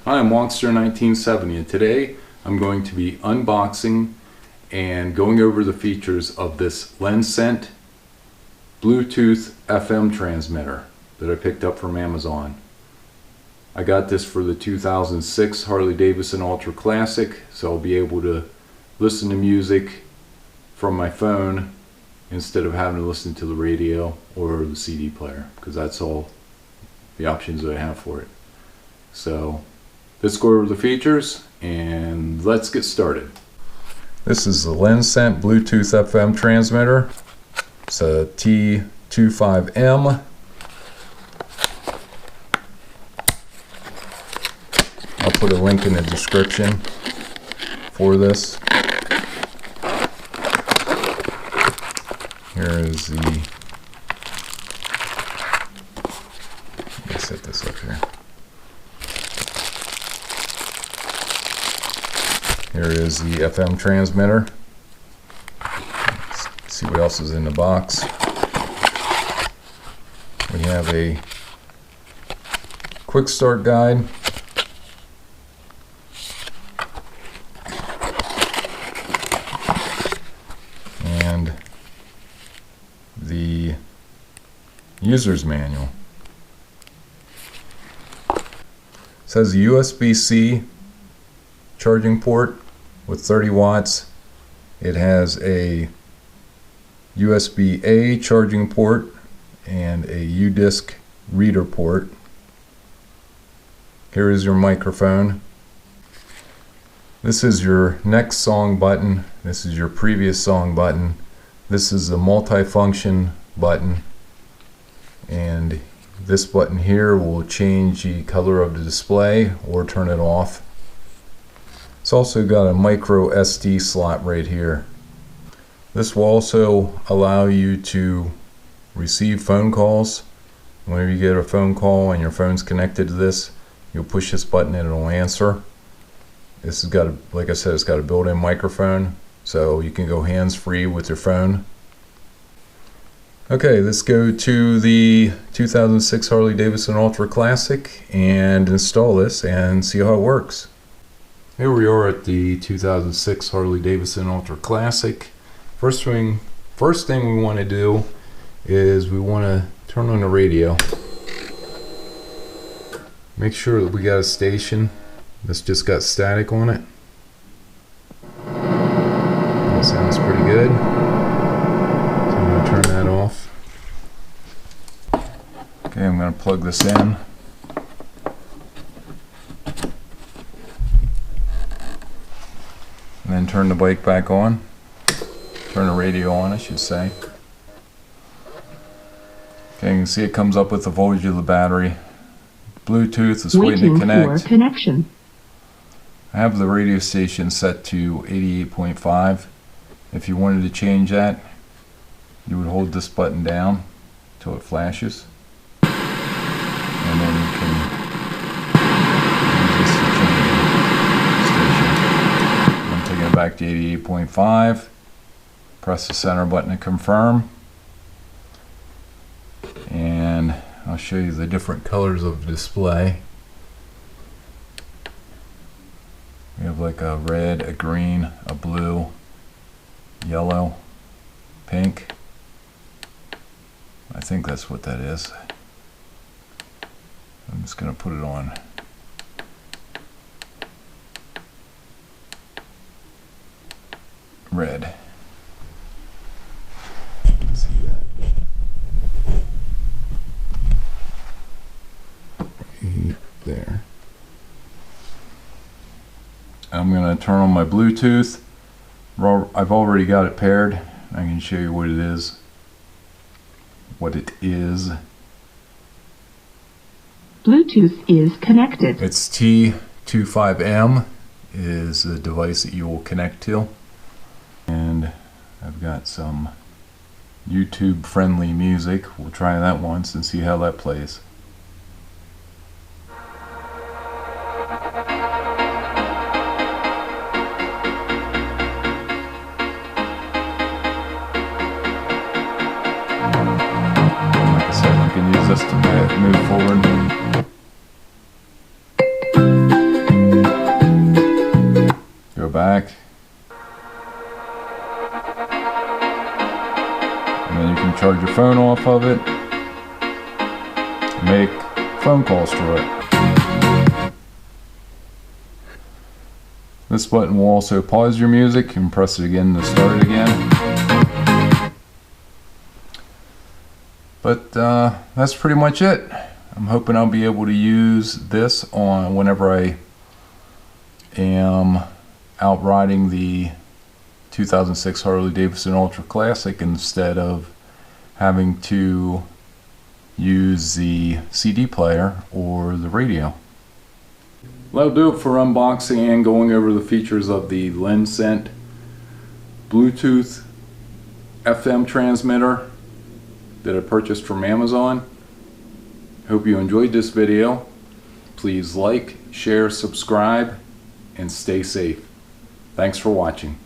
Hi, I'm Wongster1970 and today I'm going to be unboxing and going over the features of this LENCENT Bluetooth FM transmitter that I picked up from Amazon. I got this for the 2006 Harley-Davidson Ultra Classic, so I'll be able to listen to music from my phone instead of having to listen to the radio or the CD player, because that's all the options that I have for it. So let's go over the features and let's get started. This is the LENCENT Bluetooth FM transmitter. It's a T25M. I'll put a link in the description for this. Here is the, let me set this up here. Here is the FM transmitter. Let's see what else is in the box. We have a quick start guide. And the user's manual. It says USB-C charging port with 30 watts. It has a USB-A charging port and a U-disc reader port. Here is your microphone. This is your next song button. This is your previous song button. This is the multi-function button, and this button here will change the color of the display or turn it off. It's also got a micro SD slot right here. This will also allow you to receive phone calls. Whenever you get a phone call and your phone's connected to this, you'll push this button and it'll answer. This has got, like I said, it's got a built-in microphone, so you can go hands-free with your phone. Okay, let's go to the 2006 Harley-Davidson Ultra Classic and install this and see how it works. Here we are at the 2006 Harley-Davidson Ultra Classic. First thing we want to do is we want to turn on the radio. Make sure that we got a station that's just got static on it. That sounds pretty good. So I'm going to turn that off. Okay, I'm going to plug this in. And then turn the bike back on. Turn the radio on, I should say. Okay, you can see it comes up with the voltage of the battery. Bluetooth is waiting to connect. For connection. I have the radio station set to 88.5. If you wanted to change that, you would hold this button down until it flashes. And then you can use this to change the station. I'm taking it back to 88.5. Press the center button to confirm. And I'll show you the different colors of the display. We have like a red, a green, a blue, yellow, pink. I think that's what that is. I'm just going to put it on red. Let's see that. There. I'm going to turn on my Bluetooth. I've already got it paired. I can show you what it is. Bluetooth is connected. It's T25M is the device that you will connect to. And I've got some YouTube friendly music. We'll try that once and see how that plays. can use this to move forward. back. And then you can charge your phone off of it. Make phone calls through it. This button will also pause your music. You can press it again to start it again. But that's pretty much it. I'm hoping I'll be able to use this on whenever I am out riding the 2006 Harley-Davidson Ultra Classic instead of having to use the CD player or the radio. That'll do it for unboxing and going over the features of the LENCENT Bluetooth FM transmitter that I purchased from Amazon. Hope you enjoyed this video. Please like, share, subscribe, and stay safe. Thanks for watching.